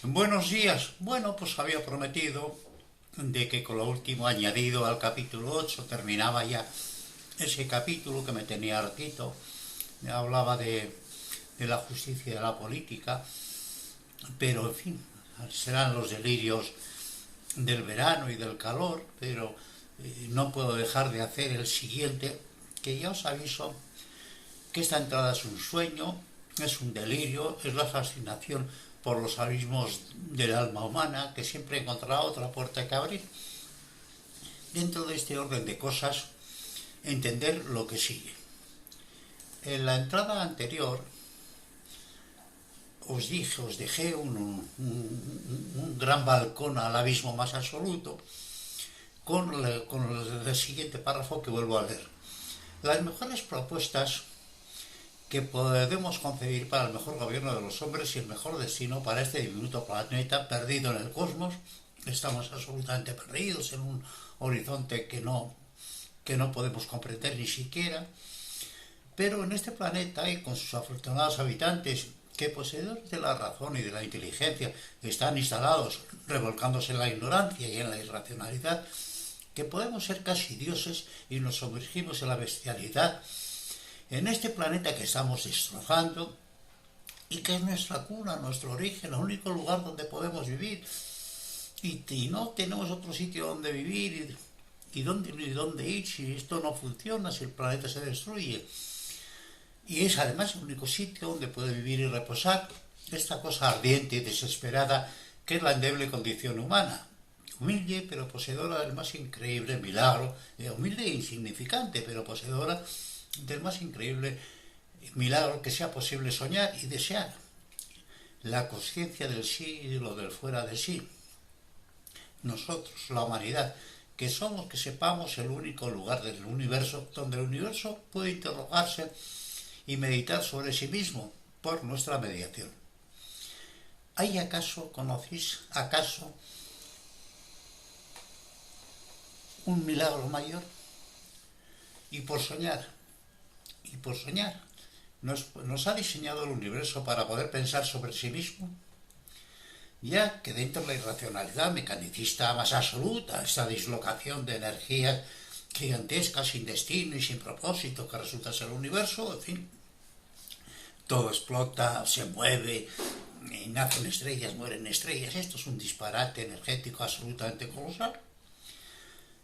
Buenos días. Bueno, pues había prometido de que con lo último añadido al capítulo 8 terminaba ya ese capítulo que me tenía hartito. Me hablaba de la justicia y de la política, pero en fin, serán los delirios del verano y del calor, pero no puedo dejar de hacer el siguiente, que ya os aviso que esta entrada es un sueño, es un delirio, es la fascinación por los abismos del alma humana, que siempre encontrará otra puerta que abrir. Dentro de este orden de cosas, entender lo que sigue. En la entrada anterior os dejé un gran balcón al abismo más absoluto con el siguiente párrafo que vuelvo a leer. Las mejores propuestas que podemos concebir para el mejor gobierno de los hombres y el mejor destino para este diminuto planeta perdido en el cosmos. Estamos absolutamente perdidos en un horizonte que no podemos comprender ni siquiera. Pero en este planeta y con sus afortunados habitantes, que poseedores de la razón y de la inteligencia están instalados revolcándose en la ignorancia y en la irracionalidad, que podemos ser casi dioses y nos sumergimos en la bestialidad, en este planeta que estamos destrozando y que es nuestra cuna, nuestro origen, el único lugar donde podemos vivir, y no tenemos otro sitio donde vivir y dónde ir si esto no funciona, si el planeta se destruye. Y es además el único sitio donde puede vivir y reposar esta cosa ardiente y desesperada que es la endeble condición humana, humilde pero poseedora del más increíble milagro, humilde e insignificante pero poseedora del más increíble milagro que sea posible soñar y desear: la conciencia del sí y lo del fuera de sí. Nosotros, la humanidad, que somos, que sepamos, el único lugar del universo donde el universo puede interrogarse y meditar sobre sí mismo por nuestra mediación. ¿Conocéis acaso un milagro mayor? Y por soñar, nos ha diseñado el universo para poder pensar sobre sí mismo, ya que dentro de la irracionalidad mecanicista más absoluta, esta dislocación de energías gigantescas, sin destino y sin propósito que resulta ser el universo, en fin, todo explota, se mueve, nacen estrellas, mueren estrellas. Esto es un disparate energético absolutamente colosal.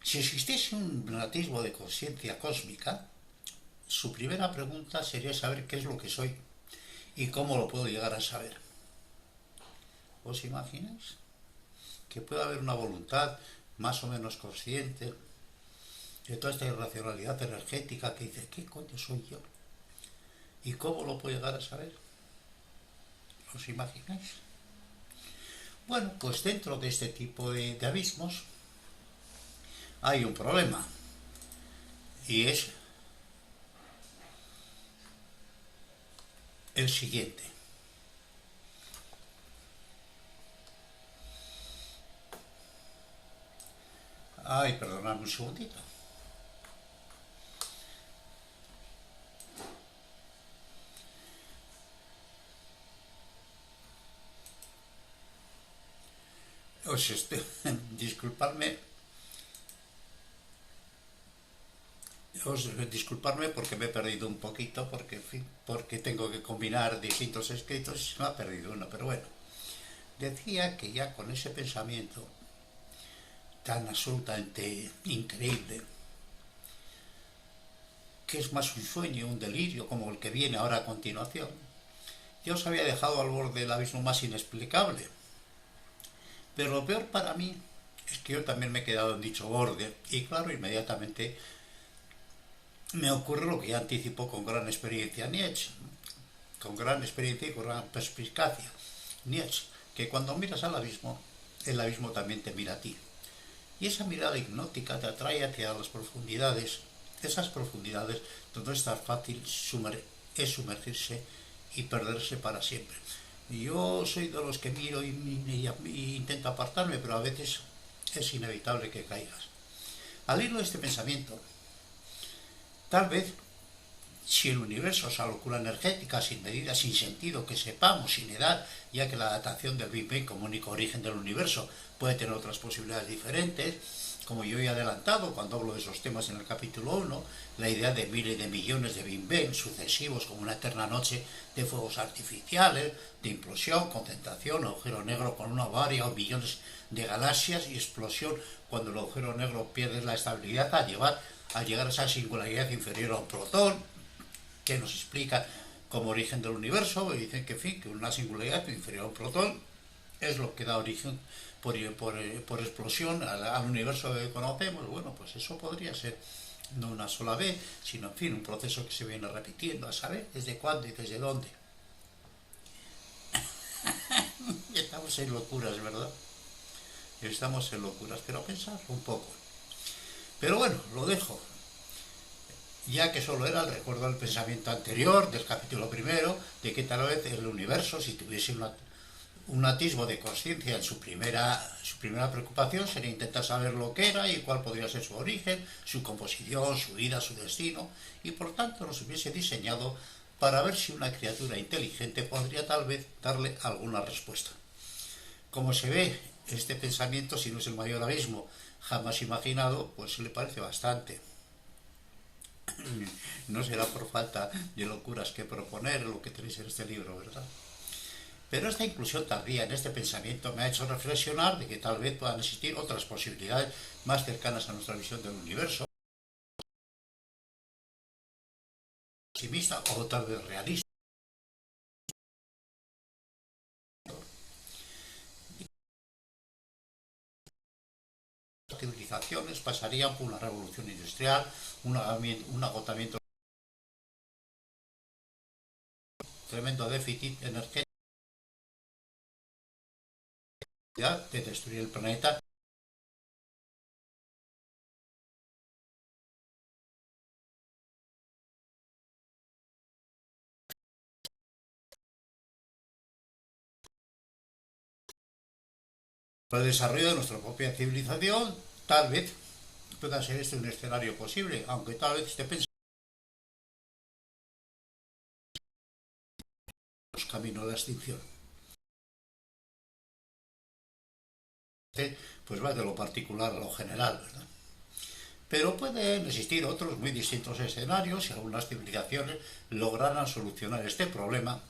Si existiese un atisbo de conciencia cósmica, su primera pregunta sería saber qué es lo que soy y cómo lo puedo llegar a saber. ¿Os imagináis? Que pueda haber una voluntad más o menos consciente de toda esta irracionalidad energética que dice: ¿qué coño soy yo? ¿Y cómo lo puedo llegar a saber? ¿Os imagináis? Bueno, pues dentro de este tipo de abismos hay un problema, y es el siguiente. Perdonadme un segundito. Disculpadme porque me he perdido un poquito, porque en fin, porque tengo que combinar distintos escritos y se me ha perdido uno, pero bueno, decía que ya con ese pensamiento tan absolutamente increíble, que es más un sueño, un delirio como el que viene ahora a continuación, ya os había dejado al borde del abismo más inexplicable. Pero lo peor para mí es que yo también me he quedado en dicho borde, y claro, inmediatamente me ocurre lo que ya anticipó con gran experiencia Nietzsche, con gran experiencia y con gran perspicacia Nietzsche, que cuando miras al abismo, el abismo también te mira a ti. Y esa mirada hipnótica te atrae hacia las profundidades, esas profundidades donde es tan fácil sumergirse y perderse para siempre. Yo soy de los que miro y intento apartarme, pero a veces es inevitable que caigas. Al hilo de este pensamiento, tal vez Si el universo es una locura energética, sin medida, sin sentido, que sepamos, sin edad, ya que la datación del Big Bang como único origen del universo puede tener otras posibilidades diferentes, como yo he adelantado cuando hablo de esos temas en el capítulo 1, la idea de miles de millones de Big Bang sucesivos como una eterna noche de fuegos artificiales, de implosión, concentración, agujero negro con una varia o millones de galaxias y explosión cuando el agujero negro pierde la estabilidad a llegar a esa singularidad inferior a un protón, que nos explica como origen del universo, y dicen que, en fin, que una singularidad inferior a un protón es lo que da origen por explosión al universo que conocemos. Bueno, pues eso podría ser no una sola vez, sino, en fin, un proceso que se viene repitiendo, a saber desde cuándo y desde dónde. Estamos en locuras, ¿verdad? Estamos en locuras, pero pensar un poco. Pero bueno, lo dejo, ya que solo era el recuerdo del pensamiento anterior, del capítulo primero, de que tal vez el universo, si tuviese un atisbo de conciencia en su primera preocupación, sería intentar saber lo que era y cuál podría ser su origen, su composición, su vida, su destino, y por tanto nos hubiese diseñado para ver si una criatura inteligente podría tal vez darle alguna respuesta. Como se ve, este pensamiento, si no es el mayor abismo jamás imaginado, pues le parece bastante. No será por falta de locuras que proponer lo que tenéis en este libro, ¿verdad? Pero esta inclusión tardía en este pensamiento me ha hecho reflexionar de que tal vez puedan existir otras posibilidades más cercanas a nuestra visión del universo, optimista o tal vez realista. Las civilizaciones pasarían por una revolución industrial, un agotamiento, tremendo déficit energético, de destruir el planeta. Para el desarrollo de nuestra propia civilización, tal vez pueda ser este un escenario posible, aunque tal vez esté pensando en los caminos de la extinción. Pues va de lo particular a lo general, ¿verdad? Pero pueden existir otros muy distintos escenarios y algunas civilizaciones lograran solucionar este problema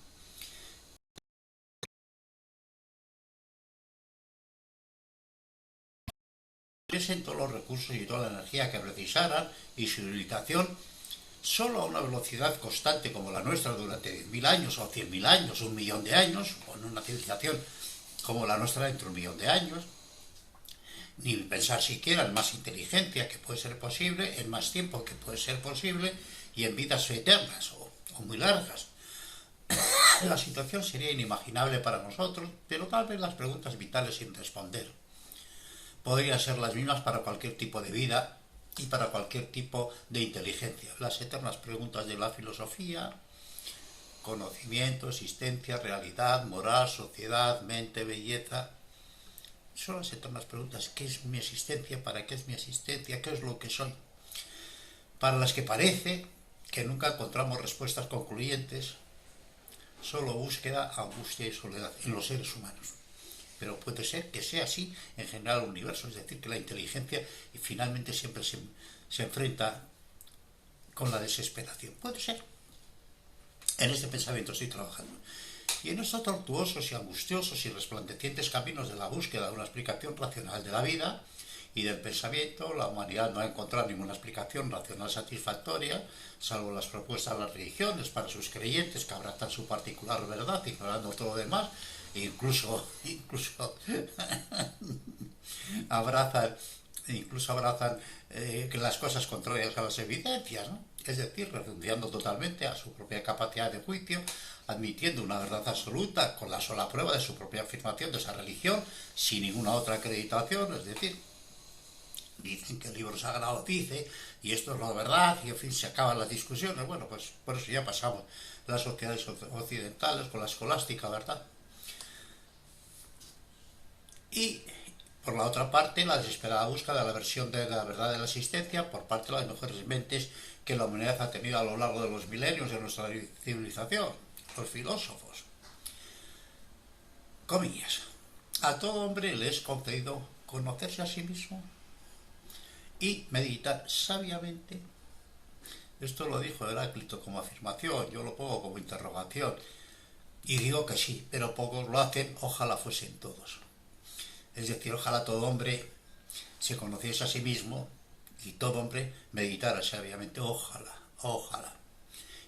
en todos los recursos y toda la energía que precisaran y su utilización solo a una velocidad constante como la nuestra durante 10.000 años o 100.000 años, 1.000.000 de años, o en una civilización como la nuestra dentro de 1.000.000 de años, ni pensar siquiera en más inteligencia que puede ser posible, en más tiempo que puede ser posible y en vidas eternas o muy largas. La situación sería inimaginable para nosotros, pero tal vez las preguntas vitales sin responder podrían ser las mismas para cualquier tipo de vida y para cualquier tipo de inteligencia. Las eternas preguntas de la filosofía, conocimiento, existencia, realidad, moral, sociedad, mente, belleza, son las eternas preguntas. ¿Qué es mi existencia? ¿Para qué es mi existencia? ¿Qué es lo que soy? Para las que parece que nunca encontramos respuestas concluyentes, solo búsqueda, angustia y soledad en los seres humanos. Pero puede ser que sea así en general el universo, es decir, que la inteligencia finalmente siempre se enfrenta con la desesperación. Puede ser. En este pensamiento estoy trabajando. Y en estos tortuosos y angustiosos y resplandecientes caminos de la búsqueda de una explicación racional de la vida y del pensamiento, la humanidad no ha encontrado ninguna explicación racional satisfactoria, salvo las propuestas de las religiones para sus creyentes que abrazan su particular verdad, ignorando todo lo demás, e incluso abrazan que las cosas contrarias a las evidencias, ¿no? Es decir, renunciando totalmente a su propia capacidad de juicio, admitiendo una verdad absoluta con la sola prueba de su propia afirmación de esa religión, sin ninguna otra acreditación, es decir, dicen que el libro sagrado dice, y esto es la verdad, y en fin, se acaban las discusiones. Bueno, pues por eso ya pasamos las sociedades occidentales con la escolástica, ¿verdad? Y por la otra parte, la desesperada búsqueda de la versión de la verdad de la existencia por parte de las mejores mentes que la humanidad ha tenido a lo largo de los milenios de nuestra civilización, los filósofos. Comillas. A todo hombre le es concedido conocerse a sí mismo y meditar sabiamente. Esto lo dijo Heráclito como afirmación, yo lo pongo como interrogación. Y digo que sí, pero pocos lo hacen, ojalá fuesen todos. Es decir, ojalá todo hombre se conociese a sí mismo y todo hombre meditara sabiamente, ojalá, ojalá.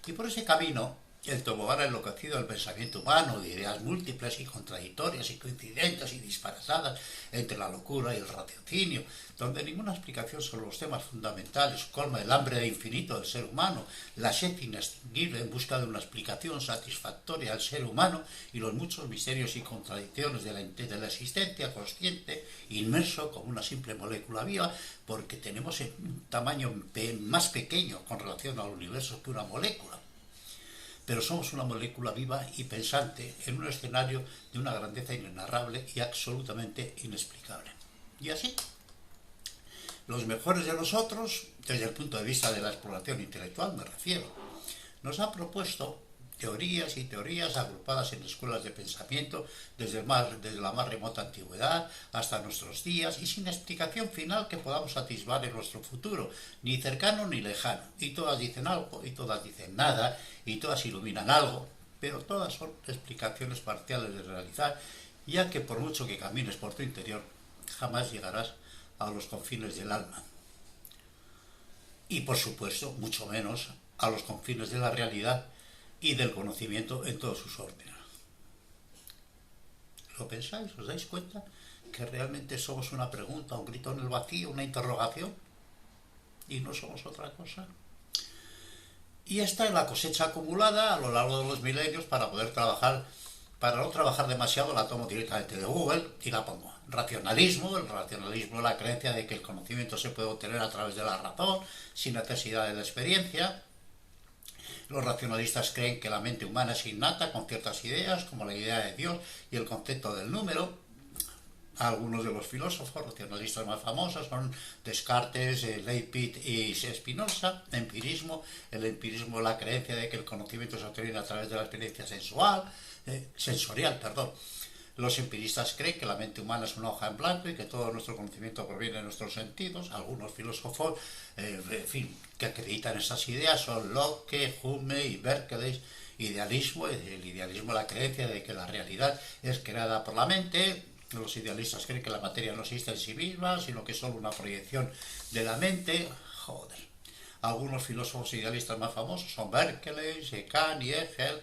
Y por ese camino, el tobogán enloquecido del pensamiento humano, de ideas múltiples y contradictorias y coincidentes y disparatadas entre la locura y el raciocinio, donde ninguna explicación sobre los temas fundamentales colma el hambre de infinito del ser humano, la sed inextinguible en busca de una explicación satisfactoria al ser humano y los muchos misterios y contradicciones de la existencia consciente, inmerso como una simple molécula viva, porque tenemos un tamaño más pequeño con relación al universo que una molécula. Pero somos una molécula viva y pensante en un escenario de una grandeza inenarrable y absolutamente inexplicable. Y así, los mejores de nosotros, desde el punto de vista de la exploración intelectual me refiero, nos han propuesto teorías y teorías agrupadas en escuelas de pensamiento desde la más remota antigüedad hasta nuestros días y sin explicación final que podamos atisbar en nuestro futuro, ni cercano ni lejano. Y todas dicen algo, y todas dicen nada, y todas iluminan algo, pero todas son explicaciones parciales de realizar, ya que por mucho que camines por tu interior, jamás llegarás a los confines del alma. Y por supuesto, mucho menos a los confines de la realidad y del conocimiento en todos sus órdenes. ¿Lo pensáis? ¿Os dais cuenta que realmente somos una pregunta, un grito en el vacío, una interrogación? Y no somos otra cosa. Y esta es la cosecha acumulada a lo largo de los milenios para poder trabajar. Para no trabajar demasiado la tomo directamente de Google y la pongo. Racionalismo. El racionalismo es la creencia de que el conocimiento se puede obtener a través de la razón, sin necesidad de la experiencia. Los racionalistas creen que la mente humana es innata con ciertas ideas, como la idea de Dios y el concepto del número. Algunos de los filósofos racionalistas más famosos son Descartes, Leibniz y Spinoza. Empirismo. El empirismo es la creencia de que el conocimiento se obtiene a través de la experiencia sensorial. Los empiristas creen que la mente humana es una hoja en blanco y que todo nuestro conocimiento proviene de nuestros sentidos. Algunos filósofos, que acreditan esas ideas son Locke, Hume y Berkeley. Idealismo. El idealismo es la creencia de que la realidad es creada por la mente. Los idealistas creen que la materia no existe en sí misma, sino que es solo una proyección de la mente. Joder. Algunos filósofos idealistas más famosos son Berkeley, Kant y Hegel.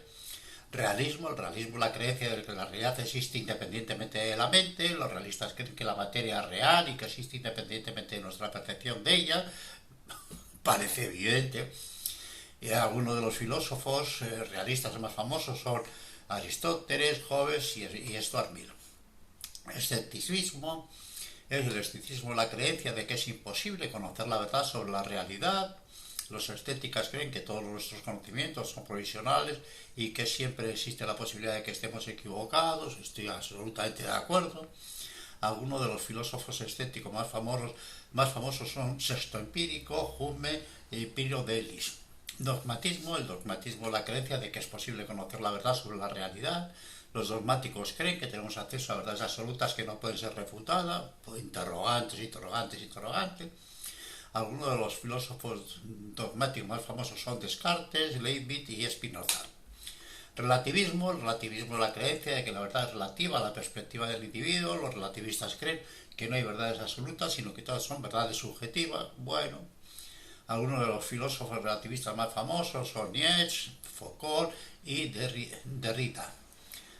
Realismo. El realismo es la creencia de que la realidad existe independientemente de la mente. Los realistas creen que la materia es real y que existe independientemente de nuestra percepción de ella. Parece evidente. Y algunos de los filósofos realistas más famosos son Aristóteles, Hobbes y Stuart Mill. Escepticismo. El escepticismo es la creencia de que es imposible conocer la verdad sobre la realidad. Los escépticos creen que todos nuestros conocimientos son provisionales y que siempre existe la posibilidad de que estemos equivocados. Estoy absolutamente de acuerdo. Algunos de los filósofos escépticos más famosos son Sexto Empírico, Hume y Piro de Elis. Dogmatismo. El dogmatismo es la creencia de que es posible conocer la verdad sobre la realidad. Los dogmáticos creen que tenemos acceso a verdades absolutas que no pueden ser refutadas. Interrogantes. Algunos de los filósofos dogmáticos más famosos son Descartes, Leibniz y Spinoza. Relativismo. El relativismo es la creencia de que la verdad es relativa a la perspectiva del individuo. Los relativistas creen que no hay verdades absolutas, sino que todas son verdades subjetivas. Bueno, algunos de los filósofos relativistas más famosos son Nietzsche, Foucault y Derrida.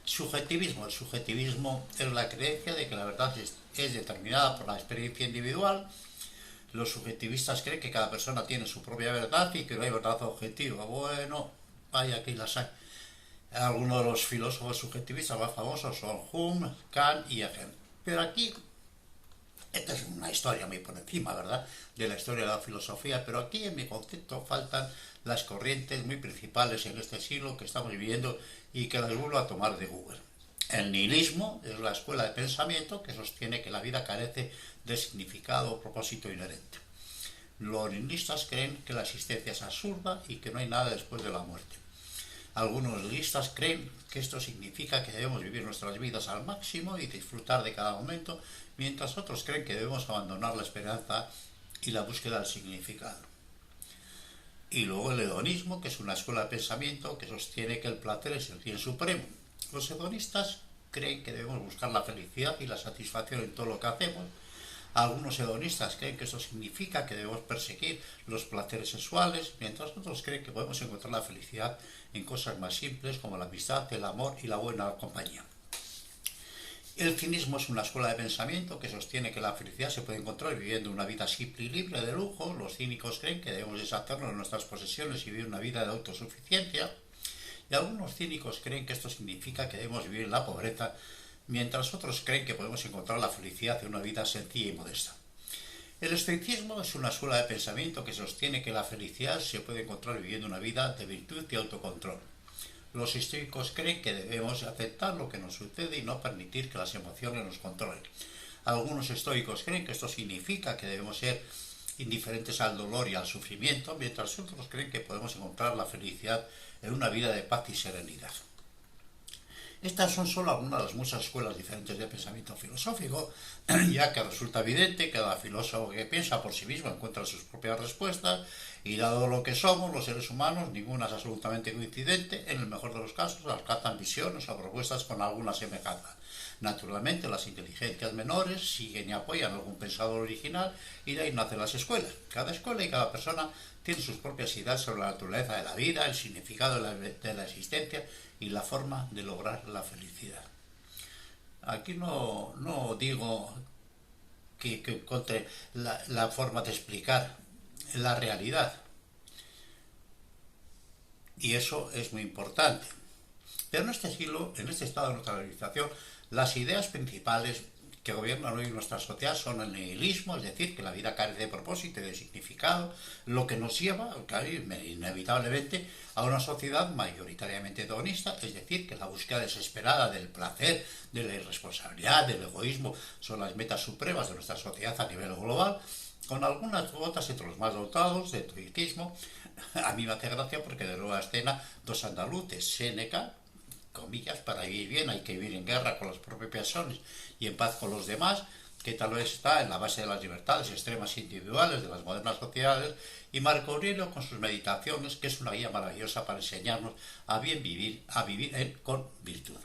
Subjetivismo. El subjetivismo es la creencia de que la verdad es determinada por la experiencia individual. Los subjetivistas creen que cada persona tiene su propia verdad y que no hay verdad objetiva. Bueno, vaya que las hay. Algunos de los filósofos subjetivistas más famosos son Hume, Kant y Hegel. Pero aquí, esta es una historia muy por encima, ¿verdad?, de la historia de la filosofía, pero aquí en mi concepto faltan las corrientes muy principales en este siglo que estamos viviendo y que las vuelvo a tomar de Google. El nihilismo es la escuela de pensamiento que sostiene que la vida carece de significado o propósito inherente. Los nihilistas creen que la existencia es absurda y que no hay nada después de la muerte. Algunos nihilistas creen que esto significa que debemos vivir nuestras vidas al máximo y disfrutar de cada momento, mientras otros creen que debemos abandonar la esperanza y la búsqueda del significado. Y luego el hedonismo, que es una escuela de pensamiento que sostiene que el placer es el bien supremo. Los hedonistas creen que debemos buscar la felicidad y la satisfacción en todo lo que hacemos. Algunos hedonistas creen que eso significa que debemos perseguir los placeres sexuales, mientras otros creen que podemos encontrar la felicidad en cosas más simples como la amistad, el amor y la buena compañía. El cinismo es una escuela de pensamiento que sostiene que la felicidad se puede encontrar viviendo una vida simple y libre de lujo. Los cínicos creen que debemos deshacernos de nuestras posesiones y vivir una vida de autosuficiencia. Y algunos cínicos creen que esto significa que debemos vivir en la pobreza, mientras otros creen que podemos encontrar la felicidad en una vida sencilla y modesta. El estoicismo es una escuela de pensamiento que sostiene que la felicidad se puede encontrar viviendo una vida de virtud y autocontrol. Los estoicos creen que debemos aceptar lo que nos sucede y no permitir que las emociones nos controlen. Algunos estoicos creen que esto significa que debemos ser indiferentes al dolor y al sufrimiento, mientras otros creen que podemos encontrar la felicidad en una vida de paz y serenidad. Estas son solo algunas de las muchas escuelas diferentes de pensamiento filosófico, ya que resulta evidente que cada filósofo que piensa por sí mismo encuentra sus propias respuestas, y dado lo que somos los seres humanos, ninguna es absolutamente coincidente. En el mejor de los casos alcanzan visiones o propuestas con alguna semejanza. Naturalmente, las inteligencias menores siguen y apoyan a algún pensador original, y de ahí nacen las escuelas. Cada escuela y cada persona tiene sus propias ideas sobre la naturaleza de la vida, el significado de la existencia y la forma de lograr la felicidad. Aquí no digo que encuentre la forma de explicar la realidad, y eso es muy importante. Pero en este siglo, en este estado de nuestra civilización, las ideas principales que gobiernan hoy nuestra sociedad son el nihilismo, es decir, que la vida carece de propósito y de significado, lo que nos lleva, inevitablemente, a una sociedad mayoritariamente hedonista, es decir, que la búsqueda desesperada del placer, de la irresponsabilidad, del egoísmo, son las metas supremas de nuestra sociedad a nivel global, con algunas cuotas entre los más dotados de estoicismo. A mí me hace gracia porque de nueva escena dos andaluces, Séneca, comillas, para vivir bien hay que vivir en guerra con las propias personas y en paz con los demás, que tal vez está en la base de las libertades extremas individuales de las modernas sociedades, y Marco Aurelio con sus meditaciones, que es una guía maravillosa para enseñarnos a bien vivir, a vivir con virtud.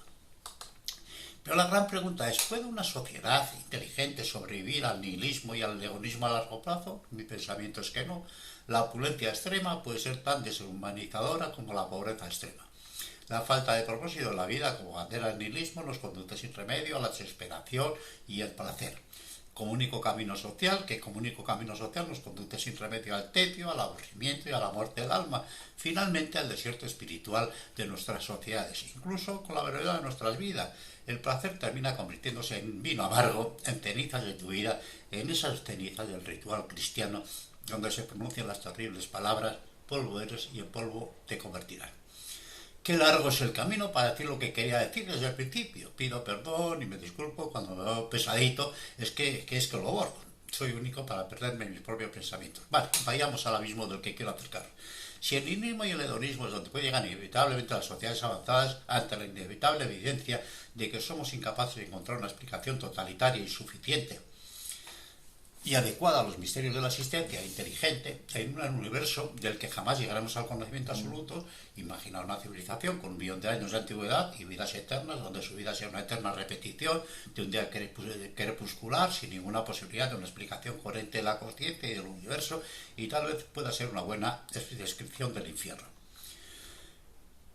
Pero la gran pregunta es, ¿puede una sociedad inteligente sobrevivir al nihilismo y al egoísmo a largo plazo? Mi pensamiento es que no. La opulencia extrema puede ser tan deshumanizadora como la pobreza extrema. La falta de propósito en la vida como bandera del nihilismo nos conduce sin remedio a la desesperación y el placer. Como único camino social nos conduce sin remedio al tedio, al aburrimiento y a la muerte del alma, finalmente al desierto espiritual de nuestras sociedades. Incluso con la brevedad de nuestras vidas, el placer termina convirtiéndose en vino amargo, en cenizas de tu vida, en esas cenizas del ritual cristiano, donde se pronuncian las terribles palabras: polvo eres y en polvo te convertirás. Qué largo es el camino para decir lo que quería decir desde el principio. Pido perdón y me disculpo cuando me veo pesadito, es que lo borro. Soy único para perderme en mis propios pensamientos. Vale, vayamos al abismo del que quiero acercar. Si el nihilismo y el hedonismo es donde puede llegar inevitablemente a las sociedades avanzadas, ante la inevitable evidencia de que somos incapaces de encontrar una explicación totalitaria y suficiente y adecuada a los misterios de la existencia inteligente, en un universo del que jamás llegaremos al conocimiento absoluto, imaginar una civilización con 1 millón de años de antigüedad y vidas eternas, donde su vida sea una eterna repetición de un día crepuscular, sin ninguna posibilidad de una explicación coherente de la consciencia y del universo, y tal vez pueda ser una buena descripción del infierno.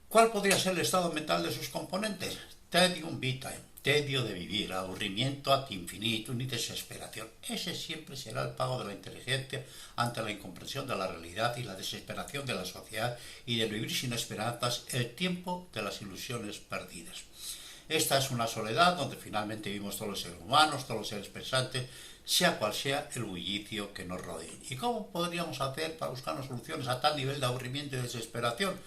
¿Cuál podría ser el estado mental de sus componentes? Tedium vitae, tedio de vivir, aburrimiento ad infinitum y desesperación. Ese siempre será el pago de la inteligencia ante la incomprensión de la realidad y la desesperación de la sociedad, y del vivir sin esperanzas, el tiempo de las ilusiones perdidas. Esta es una soledad donde finalmente vivimos todos los seres humanos, todos los seres pensantes, sea cual sea el bullicio que nos rodee. ¿Y cómo podríamos hacer para buscar soluciones a tal nivel de aburrimiento y desesperación?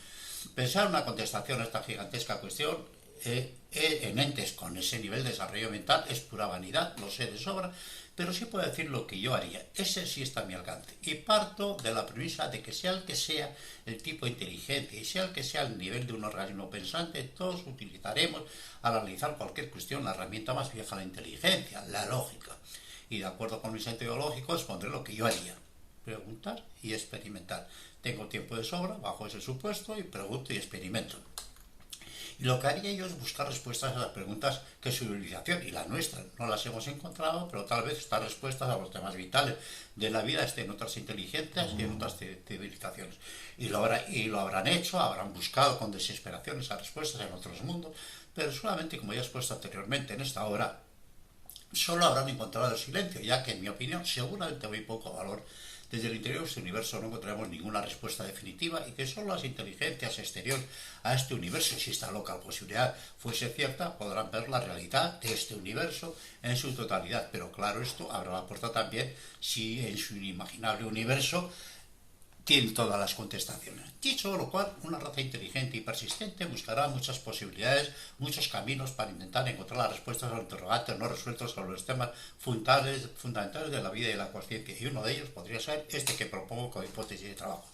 Pensar una contestación a esta gigantesca cuestión en entes con ese nivel de desarrollo mental es pura vanidad, lo sé de sobra, pero sí puedo decir lo que yo haría. Ese sí está a mi alcance. Y parto de la premisa de que sea el que sea el tipo de inteligencia y sea el que sea el nivel de un organismo pensante, todos utilizaremos al analizar cualquier cuestión la herramienta más vieja de la inteligencia, la lógica. Y de acuerdo con mi sentido lógico expondré lo que yo haría. Preguntar y experimentar. Tengo tiempo de sobra bajo ese supuesto y pregunto y experimento. Y lo que haría yo es buscar respuestas a las preguntas que su civilización y la nuestra no las hemos encontrado, pero tal vez estas respuestas a los temas vitales de la vida estén en otras inteligencias y en otras civilizaciones. Y lo habrán hecho, habrán buscado con desesperación esas respuestas en otros mundos, pero solamente, como ya he expuesto anteriormente en esta hora, solo habrán encontrado el silencio, ya que, en mi opinión, seguramente muy poco valor. Desde el interior de este universo no encontraremos ninguna respuesta definitiva y que solo las inteligencias exteriores a este universo, si esta loca posibilidad fuese cierta, podrán ver la realidad de este universo en su totalidad. Pero claro, esto abre la puerta también si en su inimaginable universo tiene todas las contestaciones. Dicho lo cual, una raza inteligente y persistente buscará muchas posibilidades, muchos caminos para intentar encontrar las respuestas a los interrogantes no resueltos sobre los temas fundamentales de la vida y la conciencia. Y uno de ellos podría ser este que propongo como hipótesis de trabajo.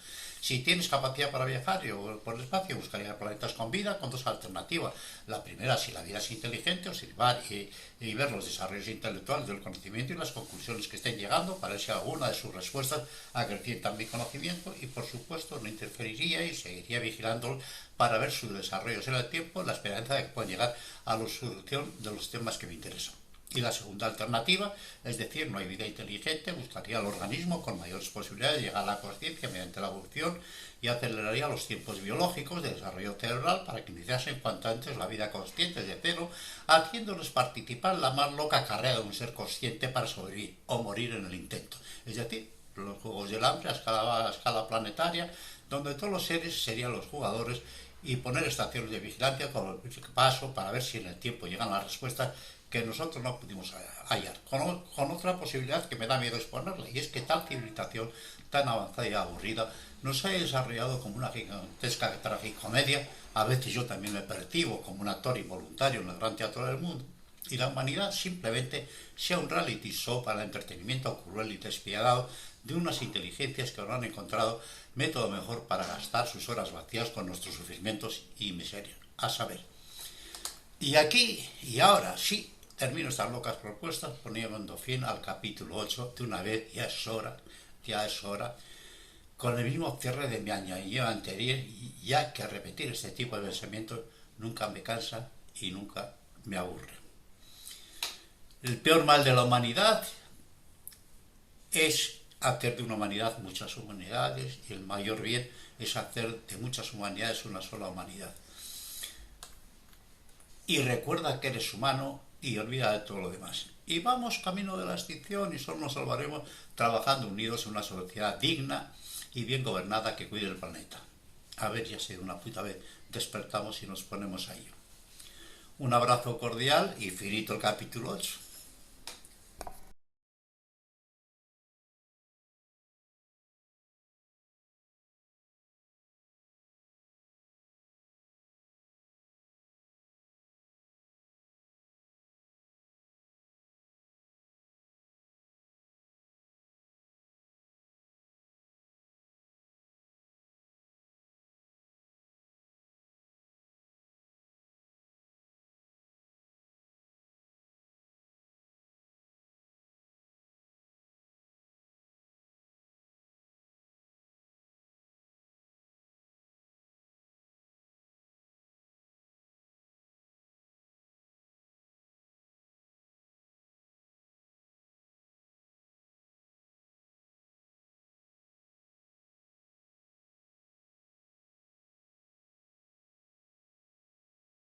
Si tienes capacidad para viajar por el espacio, buscaría planetas con vida con dos alternativas. La primera, si la vida es inteligente, observar y ver los desarrollos intelectuales del conocimiento y las conclusiones que estén llegando para ver si alguna de sus respuestas acrecientan mi conocimiento, y por supuesto no interferiría y seguiría vigilándolo para ver su desarrollo en el tiempo, la esperanza de que puedan llegar a la solución de los temas que me interesan. Y la segunda alternativa, es decir, no hay vida inteligente, buscaría el organismo con mayores posibilidades de llegar a la conciencia mediante la evolución y aceleraría los tiempos biológicos de desarrollo cerebral para que iniciasen cuanto antes la vida consciente de cero, haciéndoles participar en la más loca carrera de un ser consciente para sobrevivir o morir en el intento. Es decir, los Juegos del Hambre a escala planetaria, donde todos los seres serían los jugadores, y poner estaciones de vigilancia con el paso para ver si en el tiempo llegan las respuestas que nosotros no pudimos hallar, con otra posibilidad que me da miedo exponerla, y es que tal civilización tan avanzada y aburrida nos ha desarrollado como una gigantesca tragicomedia. A veces yo también me percibo como un actor involuntario en el gran teatro del mundo, y la humanidad simplemente sea un reality show para el entretenimiento cruel y despiadado de unas inteligencias que no han encontrado método mejor para gastar sus horas vacías con nuestros sufrimientos y miserias. A saber. Y aquí y ahora sí termino estas locas propuestas poniendo fin al capítulo 8 de una vez. Ya es hora, con el mismo cierre de mi año anterior, ya que repetir este tipo de pensamientos nunca me cansa y nunca me aburre. El peor mal de la humanidad es hacer de una humanidad muchas humanidades, y el mayor bien es hacer de muchas humanidades una sola humanidad. Y recuerda que eres humano y olvida de todo lo demás. Y vamos camino de la extinción, y solo nos salvaremos trabajando unidos en una sociedad digna y bien gobernada que cuide el planeta. A ver, ya sé, de una puta vez despertamos y nos ponemos a ello. Un abrazo cordial y finito el capítulo 8.